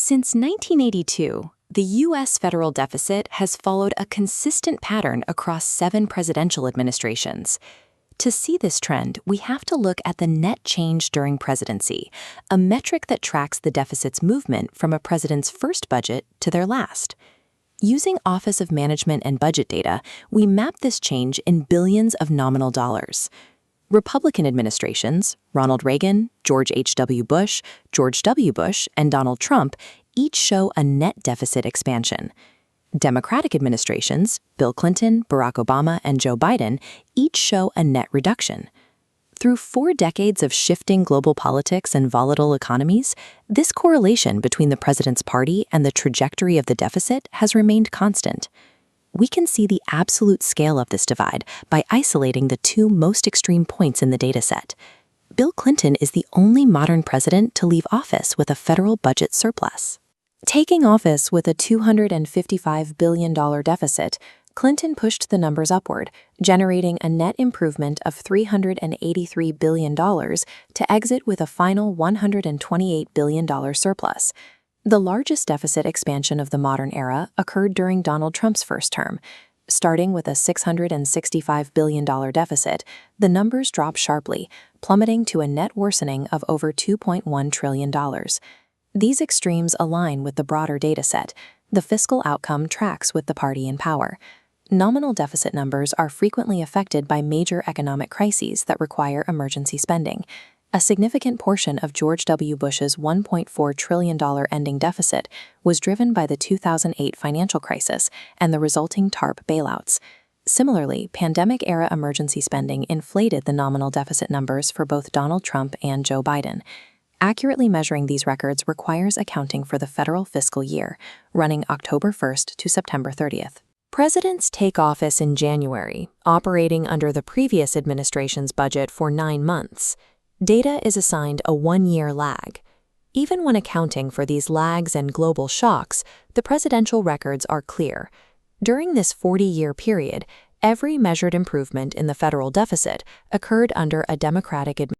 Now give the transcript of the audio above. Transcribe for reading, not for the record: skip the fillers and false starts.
Since 1982, the U.S. federal deficit has followed a consistent pattern across 7 presidential administrations. To see this trend, we have to look at the net change during presidency, a metric that tracks the deficit's movement from a president's first budget to their last. Using Office of Management and Budget data, we map this change in billions of nominal dollars. Republican administrations, Ronald Reagan, George H.W. Bush, George W. Bush, and Donald Trump, each show a net deficit expansion. Democratic administrations, Bill Clinton, Barack Obama, and Joe Biden, each show a net reduction. Through 4 decades of shifting global politics and volatile economies, this correlation between the president's party and the trajectory of the deficit has remained constant. We can see the absolute scale of this divide by isolating the 2 most extreme points in the dataset. Bill Clinton is the only modern president to leave office with a federal budget surplus. Taking office with a $255 billion deficit, Clinton pushed the numbers upward, generating a net improvement of $383 billion to exit with a final $128 billion surplus. The largest deficit expansion of the modern era occurred during Donald Trump's first term. Starting with a $665 billion deficit, the numbers dropped sharply, plummeting to a net worsening of over $2.1 trillion. These extremes align with the broader dataset. The fiscal outcome tracks with the party in power. Nominal deficit numbers are frequently affected by major economic crises that require emergency spending. A significant portion of George W. Bush's $1.4 trillion ending deficit was driven by the 2008 financial crisis and the resulting TARP bailouts. Similarly, pandemic-era emergency spending inflated the nominal deficit numbers for both Donald Trump and Joe Biden. Accurately measuring these records requires accounting for the federal fiscal year, running October 1st to September 30th. Presidents take office in January, operating under the previous administration's budget for 9 months. Data is assigned a 1-year lag. Even when accounting for these lags and global shocks, the presidential records are clear. During this 40-year period, every measured improvement in the federal deficit occurred under a Democratic administration.